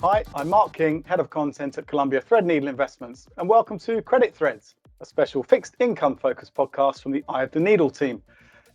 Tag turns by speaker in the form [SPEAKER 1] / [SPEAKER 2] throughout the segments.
[SPEAKER 1] Hi, I'm Mark King, Head of Content at Columbia Threadneedle Investments, and welcome to Credit Threads, a special fixed income focused podcast from the Eye of the Needle team.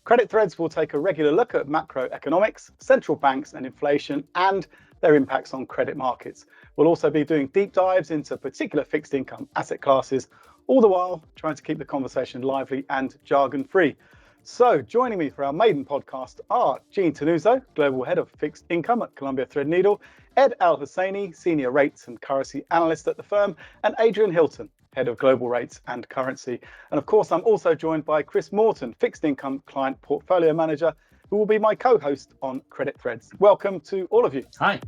[SPEAKER 1] Credit Threads will take a regular look at macroeconomics, central banks and inflation, and their impacts on credit markets. We'll also be doing deep dives into particular fixed income asset classes, all the while trying to keep the conversation lively and jargon-free. So joining me for our maiden podcast are Jean Tenuzo, Global Head of Fixed Income at Columbia Threadneedle, Ed Al-Husseini, Senior Rates and Currency Analyst at the firm, and Adrian Hilton, Head of Global Rates and Currency. And of course, I'm also joined by Chris Morton, Fixed Income Client Portfolio Manager, who will be my co-host on Credit Threads. Welcome to all of you.
[SPEAKER 2] Hi.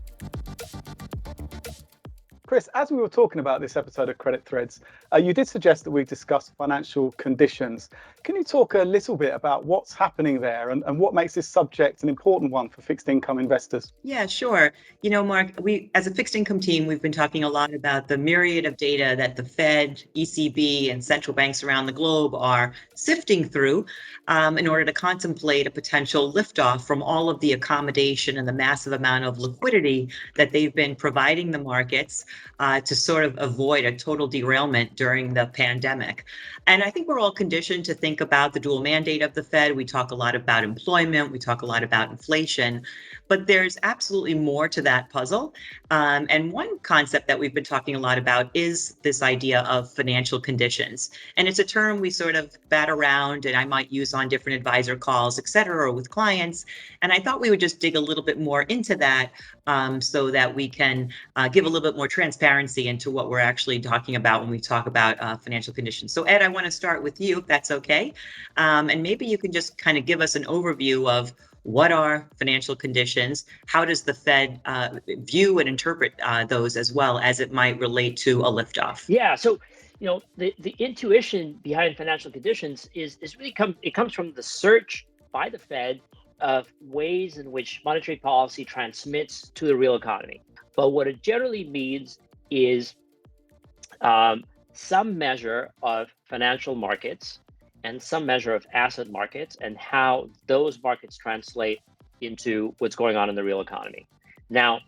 [SPEAKER 1] Chris, as we were talking about this episode of Credit Threads, you did suggest that we discuss financial conditions. Can you talk a little bit about what's happening there and what makes this subject an important one for fixed income investors?
[SPEAKER 3] Yeah, sure. You know, Mark, we as a fixed income team, we've been talking a lot about the myriad of data that the Fed, ECB, and central banks around the globe are sifting through in order to contemplate a potential liftoff from all of the accommodation and the massive amount of liquidity that they've been providing the markets to sort of avoid a total derailment during the pandemic. And I think we're all conditioned to think about the dual mandate of the Fed. We talk a lot about employment, we talk a lot about inflation, but there's absolutely more to that puzzle. And one concept that we've been talking a lot about is this idea of financial conditions. And it's a term we sort of bat around and I might use on different advisor calls, et cetera, or with clients. And I thought we would just dig a little bit more into that so that we can give a little bit more transparency into what we're actually talking about when we talk about financial conditions. So Ed, I want to start with you, if that's okay. And maybe you can just kind of give us an overview of what are financial conditions? How does the Fed view and interpret those as well as it might relate to a liftoff?
[SPEAKER 2] Yeah, so the intuition behind financial conditions is really comes from the search by the Fed of ways in which monetary policy transmits to the real economy. But what it generally means is some measure of financial markets and some measure of asset markets and how those markets translate into what's going on in the real economy. Now,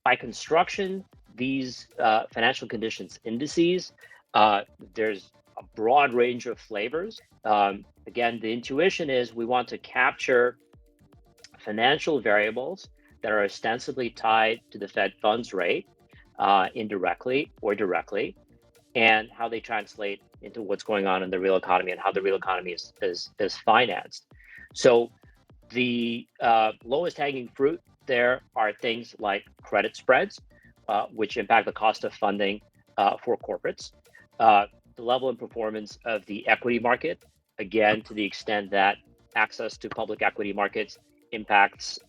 [SPEAKER 2] by construction, these financial conditions indices, there's a broad range of flavors. Again, the intuition is we want to capture financial variables that are ostensibly tied to the Fed funds rate, indirectly or directly, and how they translate into what's going on in the real economy and how the real economy is financed. So the lowest hanging fruit there are things like credit spreads, which impact the cost of funding for corporates, the level and performance of the equity market, again, to the extent that access to public equity markets impacts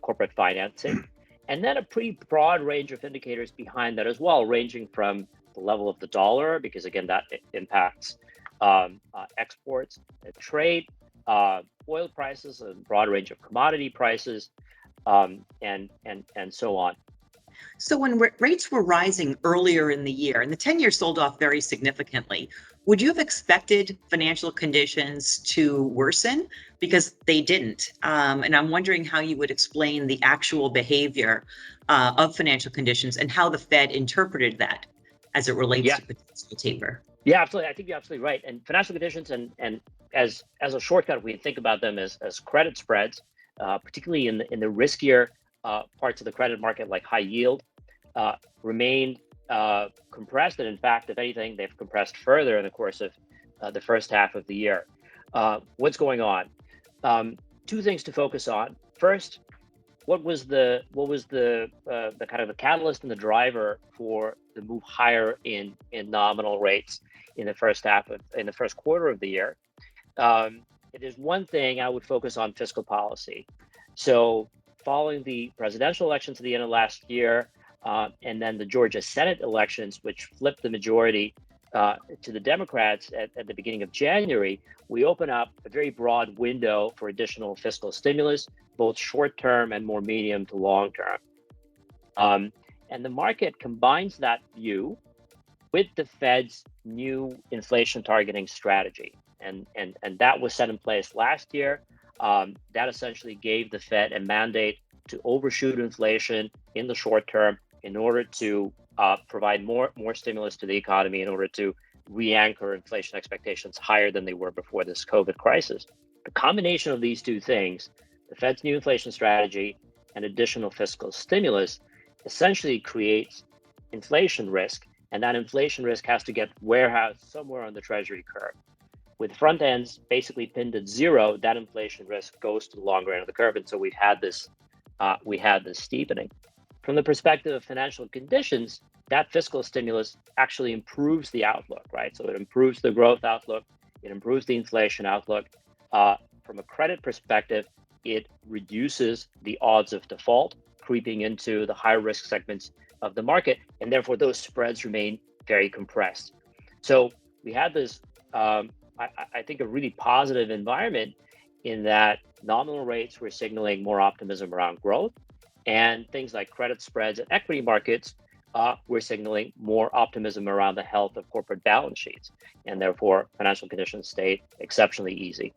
[SPEAKER 2] corporate financing, and then a pretty broad range of indicators behind that as well, ranging from the level of the dollar, because again, that impacts exports and trade, oil prices, a broad range of commodity prices, and so on.
[SPEAKER 3] So when rates were rising earlier in the year and the 10-year sold off very significantly, would you have expected financial conditions to worsen? Because they didn't. And I'm wondering how you would explain the actual behavior of financial conditions and how the Fed interpreted that as it relates to potential taper.
[SPEAKER 2] Yeah, absolutely. I think you're absolutely right. And financial conditions, and as a shortcut, we think about them as credit spreads, particularly in the riskier parts of the credit market, like high yield, remained compressed. And in fact, if anything, they've compressed further in the course of the first half of the year. What's going on? Two things to focus on. First, what was the kind of the catalyst and the driver for the move higher in nominal rates in the first quarter of the year? It is one thing I would focus on fiscal policy. So following the presidential elections at the end of last year, and then the Georgia Senate elections, which flipped the majority to the Democrats at the beginning of January, we open up a very broad window for additional fiscal stimulus, both short-term and more medium to long-term. And the market combines that view with the Fed's new inflation targeting strategy. And that was set in place last year. That essentially gave the Fed a mandate to overshoot inflation in the short term in order to provide more stimulus to the economy in order to re-anchor inflation expectations higher than they were before this COVID crisis. The combination of these two things, the Fed's new inflation strategy and additional fiscal stimulus, essentially creates inflation risk, and that inflation risk has to get warehoused somewhere on the Treasury curve. With front ends basically pinned at zero, that inflation risk goes to the longer end of the curve, and so we had this steepening. From the perspective of financial conditions, that fiscal stimulus actually improves the outlook, right? So it improves the growth outlook, it improves the inflation outlook. From a credit perspective, it reduces the odds of default creeping into the higher risk segments of the market, and therefore those spreads remain very compressed. So we had this, I think, a really positive environment in that nominal rates were signaling more optimism around growth, and things like credit spreads and equity markets were signaling more optimism around the health of corporate balance sheets, and therefore financial conditions stayed exceptionally easy.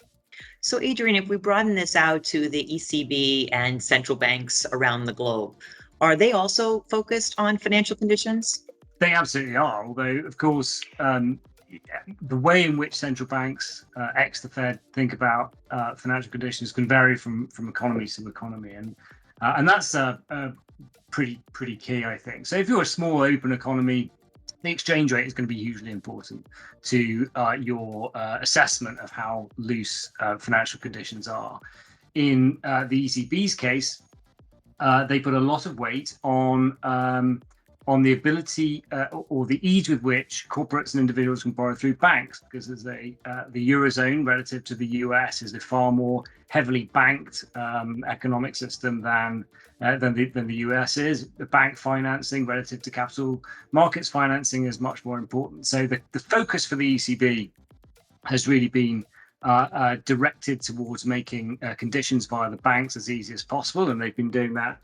[SPEAKER 3] So, Adrian, if we broaden this out to the ECB and central banks around the globe, are they also focused on financial conditions?
[SPEAKER 4] They absolutely are, although, of course, the way in which central banks, ex the Fed, think about financial conditions can vary from economy to economy, and that's pretty key, I think. So if you're a small open economy, the exchange rate is going to be hugely important to your assessment of how loose financial conditions are. In the ECB's case, they put a lot of weight on the ability or the ease with which corporates and individuals can borrow through banks, because the Eurozone relative to the US is a far more heavily banked economic system than the US is. The bank financing relative to capital markets financing is much more important. So the focus for the ECB has really been directed towards making conditions via the banks as easy as possible, and they've been doing that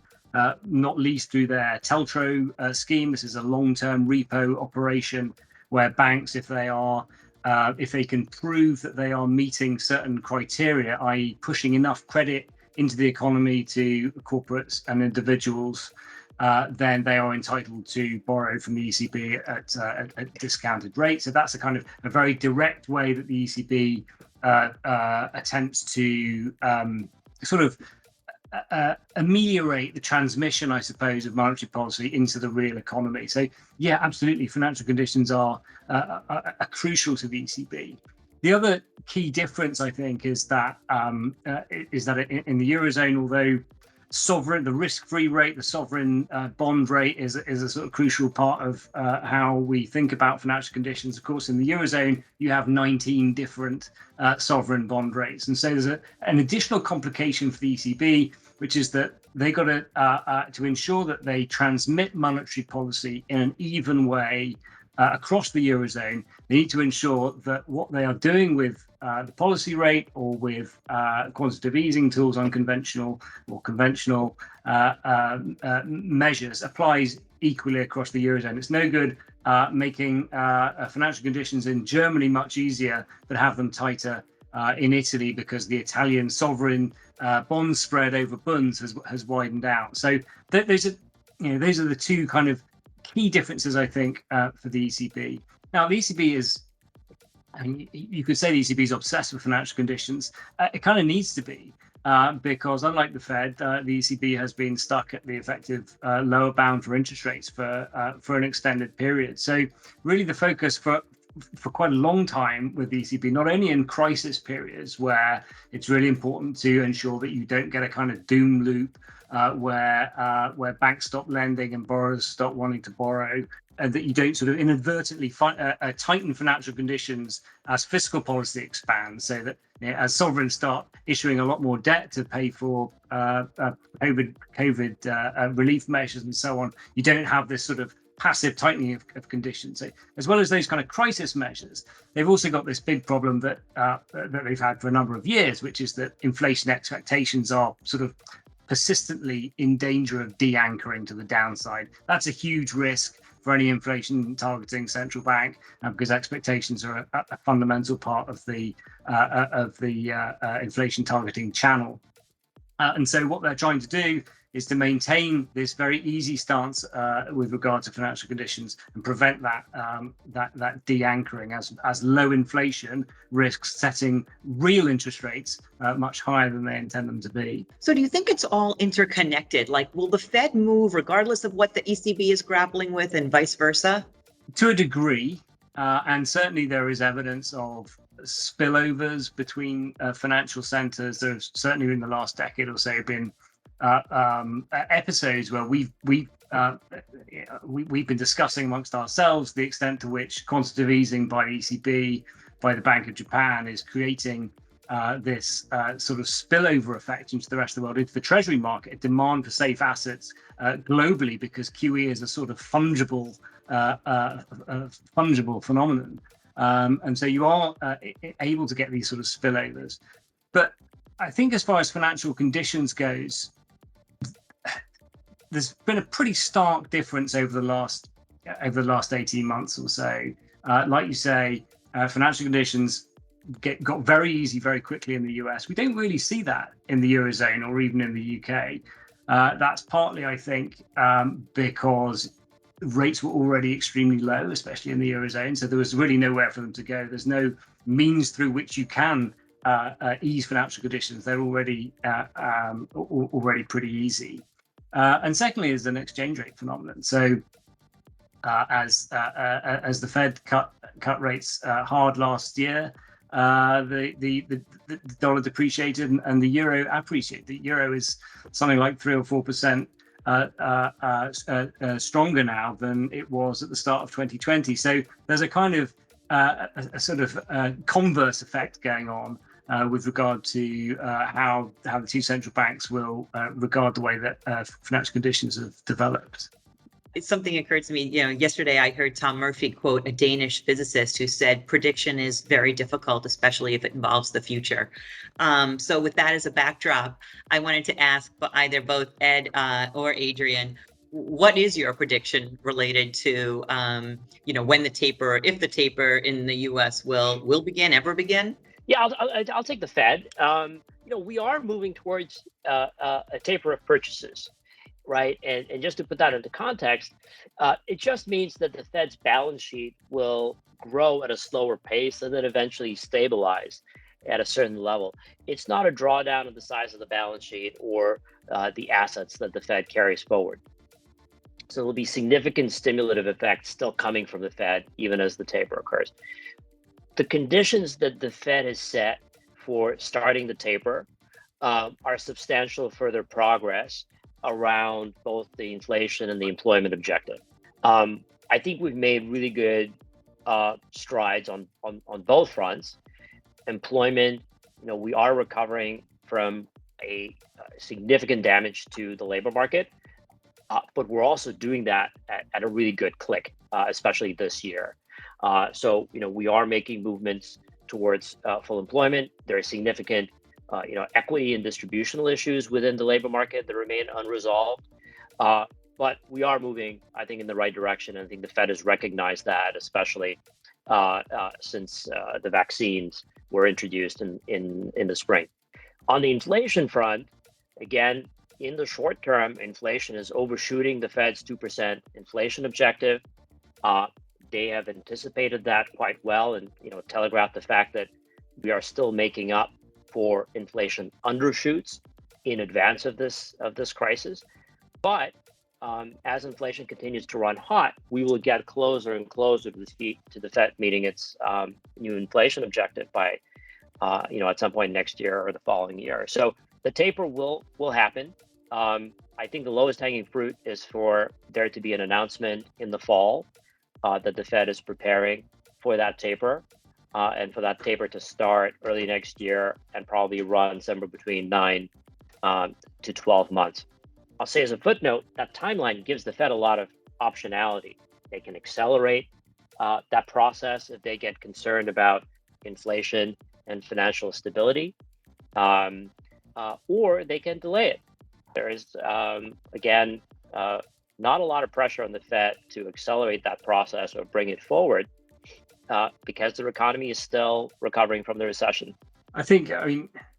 [SPEAKER 4] not least through their TLTRO scheme. This is a long-term repo operation where banks, if they can prove that they are meeting certain criteria, i.e. pushing enough credit into the economy to corporates and individuals, then they are entitled to borrow from the ECB at discounted rates. So that's a very direct way that the ECB attempts to ameliorate the transmission, I suppose, of monetary policy into the real economy. So, yeah, absolutely, financial conditions are crucial to the ECB. The other key difference, I think, is that in the Eurozone, although the risk-free rate, the sovereign bond rate is a sort of crucial part of how we think about financial conditions. Of course, in the Eurozone, you have 19 different sovereign bond rates. And so there's an additional complication for the ECB, which is that they got to ensure that they transmit monetary policy in an even way across the Eurozone. They need to ensure that what they are doing with the policy rate or with quantitative easing tools, unconventional or conventional measures, applies equally across the Eurozone. It's no good making financial conditions in Germany much easier, but have them tighter in Italy because the Italian sovereign bond spread over bunds has widened out. So those are the two kind of key differences, I think, for the ECB. Now, the ECB is, you could say the ECB is obsessed with financial conditions. It kind of needs to be, because unlike the Fed, the ECB has been stuck at the effective lower bound for interest rates for an extended period. So really the focus for quite a long time with the ECB, not only in crisis periods where it's really important to ensure that you don't get a kind of doom loop where banks stop lending and borrowers stop wanting to borrow, and that you don't sort of inadvertently tighten financial conditions as fiscal policy expands, so that as sovereigns start issuing a lot more debt to pay for COVID relief measures and so on, you don't have this sort of passive tightening of conditions. So, as well as those kind of crisis measures, they've also got this big problem that they've had for a number of years, which is that inflation expectations are sort of persistently in danger of de-anchoring to the downside. That's a huge risk for any inflation targeting central bank, because expectations are a fundamental part of the inflation targeting channel. And so what they're trying to do is to maintain this very easy stance with regard to financial conditions and prevent that de-anchoring as low inflation risks setting real interest rates much higher than they intend them to be.
[SPEAKER 3] So do you think it's all interconnected? Like, will the Fed move regardless of what the ECB is grappling with and vice versa?
[SPEAKER 4] To a degree, and certainly there is evidence of spillovers between financial centers. There's certainly in the last decade or so been episodes where we've been discussing amongst ourselves the extent to which quantitative easing by the ECB, by the Bank of Japan, is creating this sort of spillover effect into the rest of the world, into the treasury market, demand for safe assets globally, because QE is a sort of fungible phenomenon. And so you are able to get these sort of spillovers. But I think as far as financial conditions goes, there's been a pretty stark difference over the last 18 months or so. Like you say, financial conditions got very easy very quickly in the US. We don't really see that in the Eurozone or even in the UK. That's partly, I think, because rates were already extremely low, especially in the Eurozone. So there was really nowhere for them to go. There's no means through which you can ease financial conditions. They're already pretty easy. And secondly, is an exchange rate phenomenon. So as the Fed cut rates hard last year, the dollar depreciated and the euro appreciated. The euro is something like 3 or 4% stronger now than it was at the start of 2020. So there's a kind of a sort of converse effect going on with regard to how the two central banks will regard the way that financial conditions have developed.
[SPEAKER 3] Something occurred to me, yesterday I heard Tom Murphy quote a Danish physicist who said prediction is very difficult, especially if it involves the future. So with that as a backdrop, I wanted to ask either both Ed or Adrian, what is your prediction related to, when the taper, if the taper in the U.S. will begin, ever begin?
[SPEAKER 2] Yeah, I'll take the Fed. We are moving towards a taper of purchases. Right. And just to put that into context, it just means that the Fed's balance sheet will grow at a slower pace and then eventually stabilize at a certain level. It's not a drawdown of the size of the balance sheet or the assets that the Fed carries forward. So there'll be significant stimulative effects still coming from the Fed, even as the taper occurs. The conditions that the Fed has set for starting the taper are substantial further progress around both the inflation and the employment objective. I think we've made really good strides on both fronts. Employment, we are recovering from a significant damage to the labor market, but we're also doing that at a really good click, especially this year. So we are making movements towards full employment. There are significant equity and distributional issues within the labor market that remain unresolved. But we are moving, I think, in the right direction. And I think the Fed has recognized that, especially since the vaccines were introduced in the spring. On the inflation front, again, in the short term, inflation is overshooting the Fed's 2% inflation objective. They have anticipated that quite well and telegraphed the fact that we are still making up for inflation undershoots in advance of this crisis. But as inflation continues to run hot, we will get closer and closer to the Fed meeting its new inflation objective by at some point next year or the following year. So the taper will happen. I think the lowest hanging fruit is for there to be an announcement in the fall that the Fed is preparing for that taper. And for that taper to start early next year and probably run somewhere between 9 to 12 months. I'll say as a footnote, that timeline gives the Fed a lot of optionality. They can accelerate that process if they get concerned about inflation and financial stability, or they can delay it. There is, again, not a lot of pressure on the Fed to accelerate that process or bring it forward. Because the economy is still recovering from the recession.
[SPEAKER 4] I think,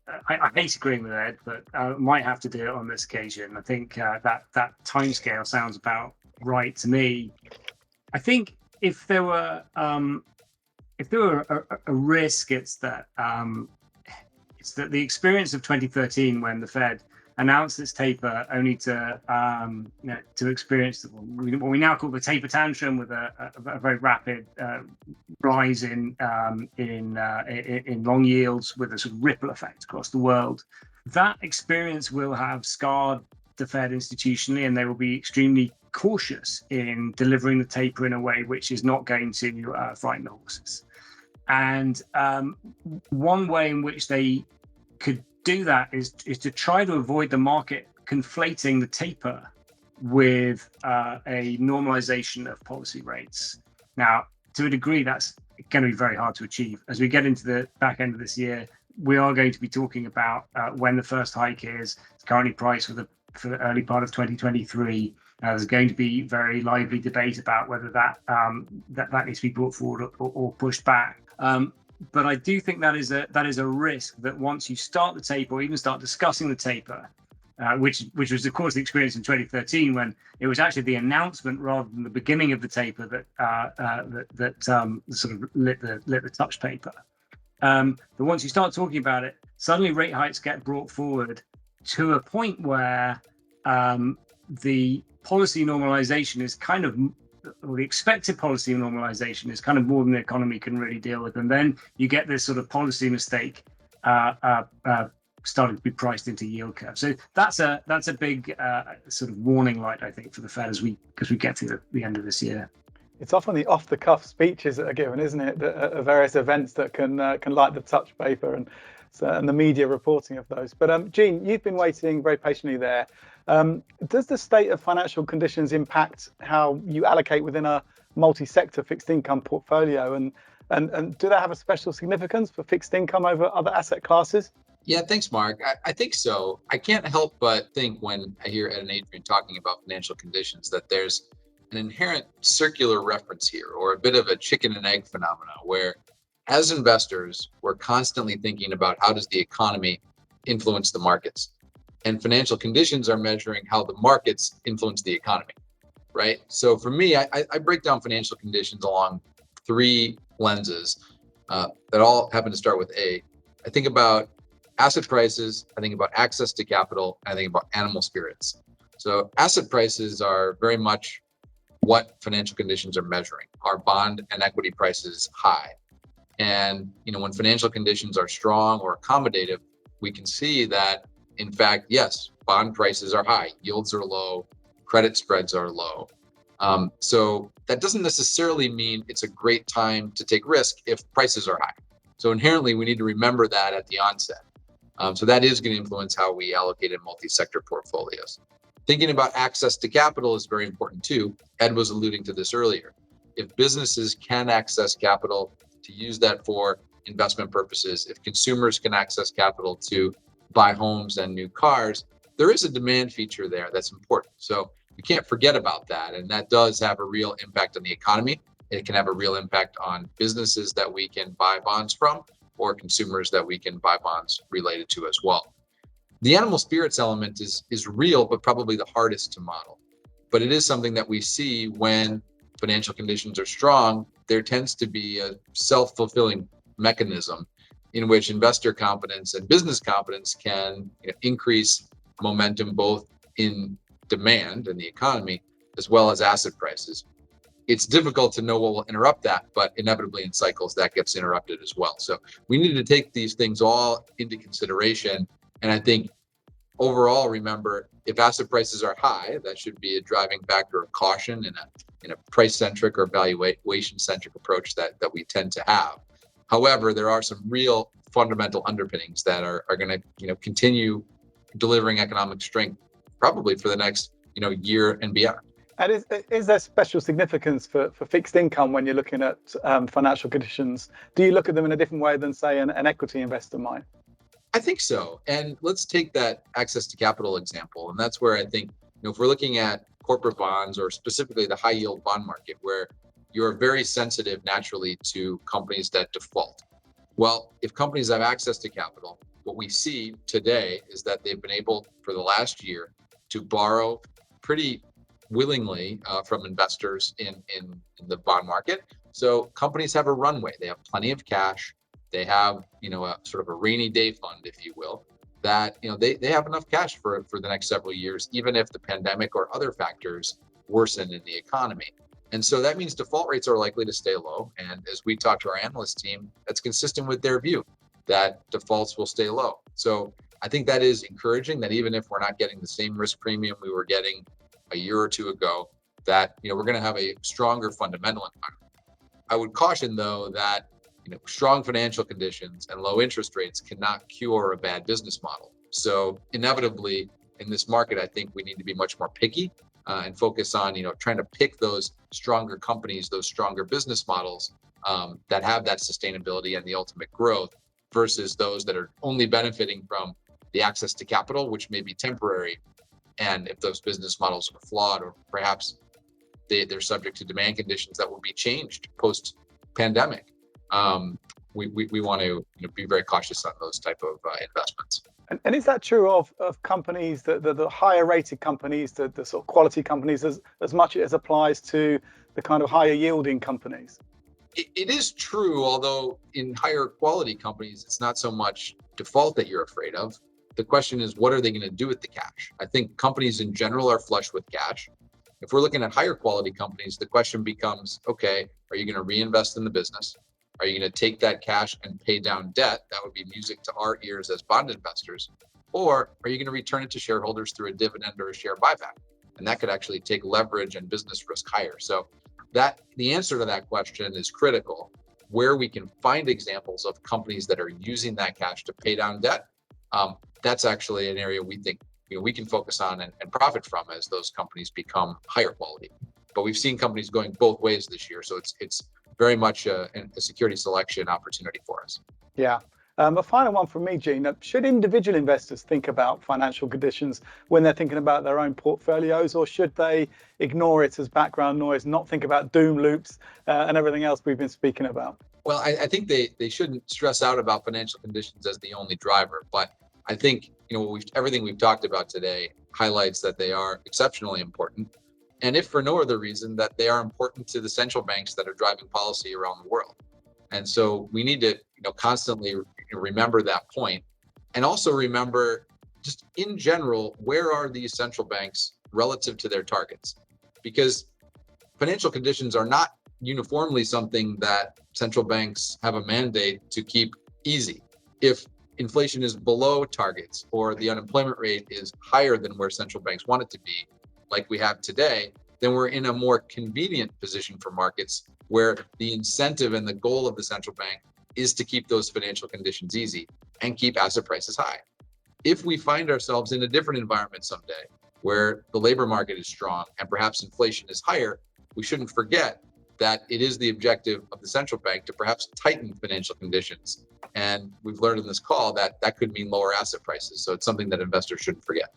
[SPEAKER 4] I hate agreeing with Ed, but might have to do it on this occasion. I think that timescale sounds about right to me. I think if there were a risk, it's that the experience of 2013 when the Fed announced its taper only to experience what we now call the taper tantrum, with a very rapid rise in long yields, with a sort of ripple effect across the world. That experience will have scarred the Fed institutionally, and they will be extremely cautious in delivering the taper in a way which is not going to frighten the horses. And one way in which they could do that is to try to avoid the market conflating the taper with a normalization of policy rates. Now, to a degree, that's going to be very hard to achieve. As we get into the back end of this year, we are going to be talking about when the first hike is. It's currently priced for the early part of 2023. There's going to be very lively debate about whether that needs to be brought forward or pushed back. But I do think that is a risk, that once you start the taper, or even start discussing the taper, which was of course the experience in 2013, when it was actually the announcement rather than the beginning of the taper that sort of lit the touch paper. But once you start talking about it, suddenly rate hikes get brought forward to a point where the policy normalization is kind of, or the expected policy normalization is kind of more than the economy can really deal with, and then you get this sort of policy mistake starting to be priced into yield curve. So that's a big sort of warning light, I think, for the Fed as we get to the end of this year.
[SPEAKER 1] It's often the off-the-cuff speeches that are given, isn't it, at various events that can light the touch paper and the media reporting of those. But Jean, you've been waiting very patiently there. Does the state of financial conditions impact how you allocate within a multi-sector fixed income portfolio, and do they have a special significance for fixed income over other asset classes?
[SPEAKER 5] Yeah, thanks, Mark. I think so. I can't help but think when I hear Ed and Adrian talking about financial conditions that there's an inherent circular reference here, or a bit of a chicken and egg phenomena, where as investors, we're constantly thinking about how does the economy influence the markets, and financial conditions are measuring how the markets influence the economy, right? So for me, I break down financial conditions along three lenses that all happen to start with A. I think about asset prices, I think about access to capital, and I think about animal spirits. So asset prices are very much what financial conditions are measuring. Are bond and equity prices high? And when financial conditions are strong or accommodative, we can see that, in fact, yes, bond prices are high, yields are low, credit spreads are low. So that doesn't necessarily mean it's a great time to take risk if prices are high. So inherently, we need to remember that at the onset. So that is going to influence how we allocate in multi-sector portfolios. Thinking about access to capital is very important too. Ed was alluding to this earlier. If businesses can access capital to use that for investment purposes, if consumers can access capital to buy homes and new cars, there is a demand feature there that's important. So we can't forget about that. And that does have a real impact on the economy. It can have a real impact on businesses that we can buy bonds from, or consumers that we can buy bonds related to as well. The animal spirits element is real, but probably the hardest to model. But it is something that we see when financial conditions are strong. There tends to be a self-fulfilling mechanism in which investor confidence and business confidence can increase momentum both in demand in the economy as well as asset prices. It's difficult to know what will interrupt that, but inevitably in cycles that gets interrupted as well. So we need to take these things all into consideration. And I think overall, remember, if asset prices are high, that should be a driving factor of caution in a price-centric or valuation-centric approach that we tend to have. However, there are some real fundamental underpinnings that are going to continue delivering economic strength probably for the next year and beyond.
[SPEAKER 1] And is there special significance for fixed income when you're looking at financial conditions? Do you look at them in a different way than, say, an equity investor might?
[SPEAKER 5] I think so. And let's take that access to capital example. And that's where I think, if we're looking at corporate bonds, or specifically the high yield bond market, where you're very sensitive naturally to companies that default. Well, if companies have access to capital, what we see today is that they've been able for the last year to borrow pretty willingly from investors in the bond market. So companies have a runway. They have plenty of cash. They have, a sort of a rainy day fund, if you will, that, they have enough cash for the next several years, even if the pandemic or other factors worsen in the economy. And so that means default rates are likely to stay low. And as we talk to our analyst team, that's consistent with their view that defaults will stay low. So I think that is encouraging, that even if we're not getting the same risk premium we were getting a year or two ago, that we're going to have a stronger fundamental environment. I would caution, though, that strong financial conditions and low interest rates cannot cure a bad business model. So inevitably, in this market, I think we need to be much more picky and focus on trying to pick those stronger companies, those stronger business models that have that sustainability and the ultimate growth, versus those that are only benefiting from the access to capital, which may be temporary. And if those business models are flawed, or perhaps they're subject to demand conditions that will be changed post-pandemic, we want to be very cautious on those type of investments.
[SPEAKER 1] And is that true of companies, the higher rated companies, the sort of quality companies, as much as applies to the kind of higher yielding companies?
[SPEAKER 5] It is true, although in higher quality companies, it's not so much default that you're afraid of. The question is, what are they going to do with the cash? I think companies in general are flush with cash. If we're looking at higher quality companies, the question becomes, okay, are you going to reinvest in the business? Are you going to take that cash and pay down debt? That would be music to our ears as bond investors. Or are you going to return it to shareholders through a dividend or a share buyback? And that could actually take leverage and business risk higher. So the answer to that question is critical. Where we can find examples of companies that are using that cash to pay down debt, that's actually an area we think we can focus on and profit from as those companies become higher quality. But we've seen companies going both ways this year, so it's very much a security selection opportunity for us.
[SPEAKER 1] Yeah. A final one from me, Gene. Should individual investors think about financial conditions when they're thinking about their own portfolios, or should they ignore it as background noise, not think about doom loops and everything else we've been speaking about?
[SPEAKER 5] Well, I think they shouldn't stress out about financial conditions as the only driver, but I think everything we've talked about today highlights that they are exceptionally important, and if for no other reason, that they are important to the central banks that are driving policy around the world. And so we need to constantly remember that point, and also remember, just in general, where are these central banks relative to their targets? Because financial conditions are not uniformly something that central banks have a mandate to keep easy. If inflation is below targets, or the unemployment rate is higher than where central banks want it to be, like we have today, then we're in a more convenient position for markets, where the incentive and the goal of the central bank is to keep those financial conditions easy and keep asset prices high. If we find ourselves in a different environment someday, where the labor market is strong and perhaps inflation is higher, we shouldn't forget that it is the objective of the central bank to perhaps tighten financial conditions. And we've learned in this call that could mean lower asset prices. So it's something that investors shouldn't forget.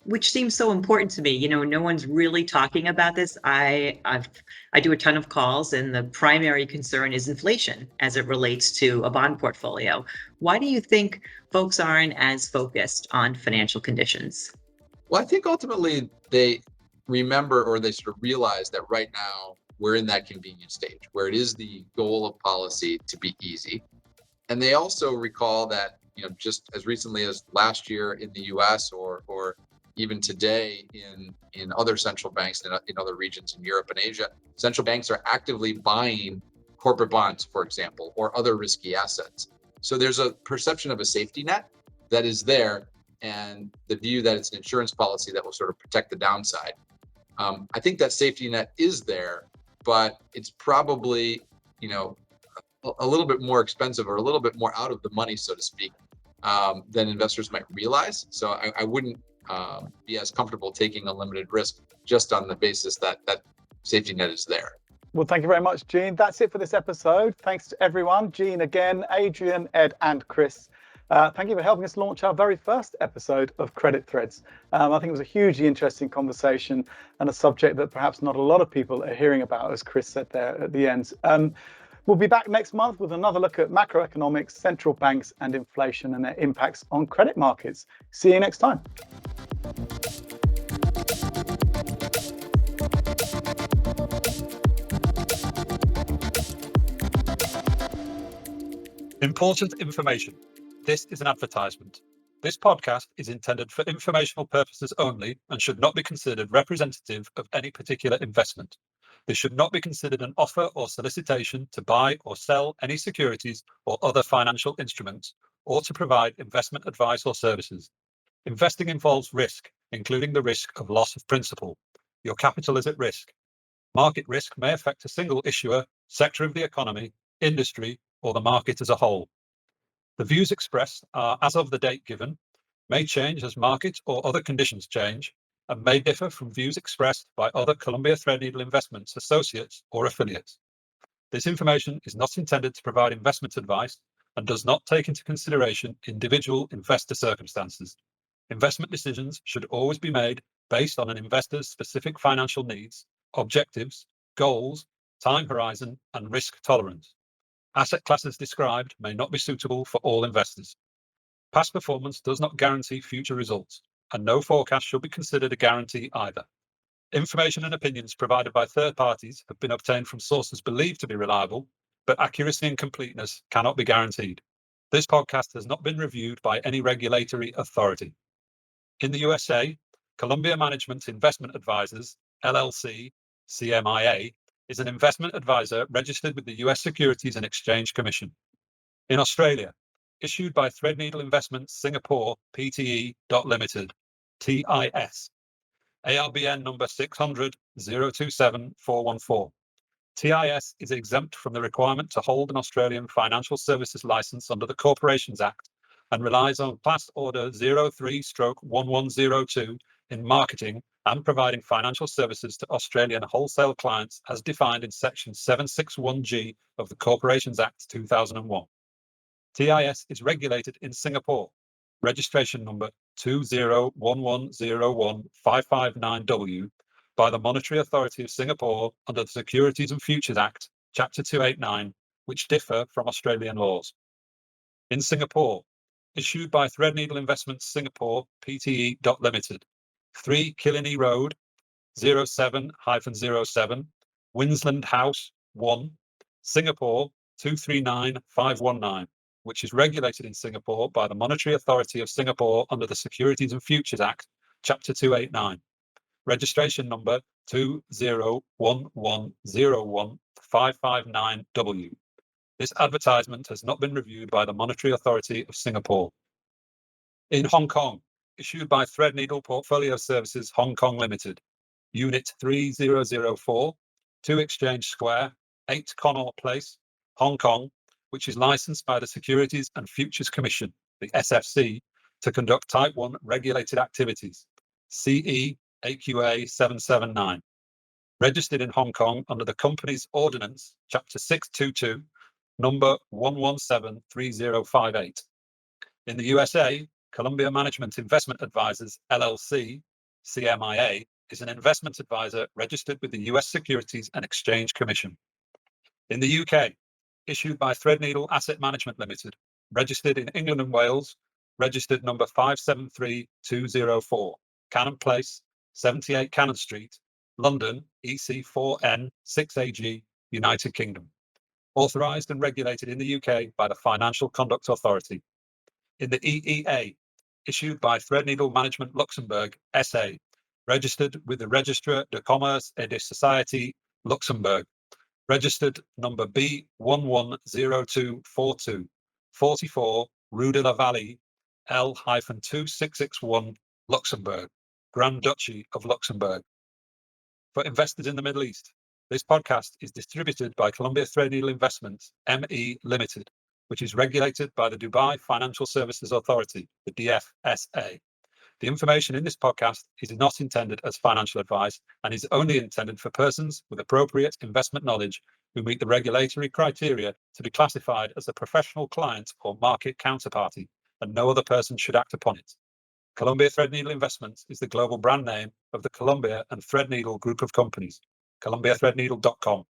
[SPEAKER 3] Which seems so important to me. No one's really talking about this. I do a ton of calls, and the primary concern is inflation as it relates to a bond portfolio. Why do you think folks aren't as focused on financial conditions?
[SPEAKER 5] Well, I think ultimately they remember, or they sort of realize, that right now we're in that convenient stage where it is the goal of policy to be easy. And they also recall that, just as recently as last year in the US, or even today in other central banks in other regions in Europe and Asia, central banks are actively buying corporate bonds, for example, or other risky assets. So there's a perception of a safety net that is there, and the view that it's an insurance policy that will sort of protect the downside. I think that safety net is there, but it's probably, a little bit more expensive, or a little bit more out of the money, so to speak, than investors might realize. So I wouldn't be as comfortable taking a limited risk just on the basis that that safety net is there.
[SPEAKER 1] Well, thank you very much, Gene. That's it for this episode. Thanks to everyone, Gene again, Adrian, Ed, and Chris. Thank you for helping us launch our very first episode of Credit Threads. I think it was a hugely interesting conversation, and a subject that perhaps not a lot of people are hearing about, as Chris said there at the end. We'll be back next month with another look at macroeconomics, central banks, and inflation and their impacts on credit markets. See you next time.
[SPEAKER 6] Important information. This is an advertisement. This podcast is intended for informational purposes only and should not be considered representative of any particular investment. This should not be considered an offer or solicitation to buy or sell any securities or other financial instruments, or to provide investment advice or services. Investing involves risk, including the risk of loss of principal. Your capital is at risk. Market risk may affect a single issuer, sector of the economy, industry, or the market as a whole. The views expressed are as of the date given, may change as market or other conditions change, and may differ from views expressed by other Columbia Threadneedle Investments associates or affiliates. This information is not intended to provide investment advice and does not take into consideration individual investor circumstances. Investment decisions should always be made based on an investor's specific financial needs, objectives, goals, time horizon, and risk tolerance. Asset classes described may not be suitable for all investors. Past performance does not guarantee future results, and no forecast should be considered a guarantee either. Information and opinions provided by third parties have been obtained from sources believed to be reliable, but accuracy and completeness cannot be guaranteed. This podcast has not been reviewed by any regulatory authority. In the USA, Columbia Management Investment Advisors, LLC, CMIA, is an investment advisor registered with the US Securities and Exchange Commission. In Australia, issued by Threadneedle Investments Singapore Pte. Limited, TIS, ARBN number 600-027-414. TIS is exempt from the requirement to hold an Australian financial services licence under the Corporations Act and relies on Class Order 03/1102 in marketing and providing financial services to Australian wholesale clients as defined in Section 761G of the Corporations Act 2001. TIS is regulated in Singapore, registration number 2011015559W, by the Monetary Authority of Singapore under the Securities and Futures Act, Chapter 289, which differ from Australian laws. In Singapore, issued by Threadneedle Investments Singapore Pte. Limited, 3 Killiney Road, 07-07, Winsland House, 1, Singapore 239519, which is regulated in Singapore by the Monetary Authority of Singapore under the Securities and Futures Act, Chapter 289, registration number 2011015559W. This advertisement has not been reviewed by the Monetary Authority of Singapore. In Hong Kong, issued by Threadneedle Portfolio Services Hong Kong Limited, Unit 3004, 2 Exchange Square, 8 Connaught Place, Hong Kong, which is licensed by the Securities and Futures Commission, the SFC, to conduct Type 1 regulated activities, CE AQA 779, registered in Hong Kong under the Companies Ordinance, Chapter 622, number 1173058. In the USA, Columbia Management Investment Advisors, LLC, CMIA, is an investment advisor registered with the US Securities and Exchange Commission. In the UK, issued by Threadneedle Asset Management Limited, registered in England and Wales, registered number 573204, Cannon Place, 78 Cannon Street, London, EC4N 6AG, United Kingdom. Authorised and regulated in the UK by the Financial Conduct Authority. In the EEA, issued by Threadneedle Management Luxembourg, SA, registered with the Registre de Commerce et de Société Luxembourg, registered number B110242, 44 Rue de la Vallée, L-2661, Luxembourg, Grand Duchy of Luxembourg. For investors in the Middle East, this podcast is distributed by Columbia Threadneedle Investments, ME Limited, which is regulated by the Dubai Financial Services Authority, the DFSA. The information in this podcast is not intended as financial advice and is only intended for persons with appropriate investment knowledge who meet the regulatory criteria to be classified as a professional client or market counterparty, and no other person should act upon it. Columbia Threadneedle Investments is the global brand name of the Columbia and Threadneedle Group of Companies, columbiathreadneedle.com.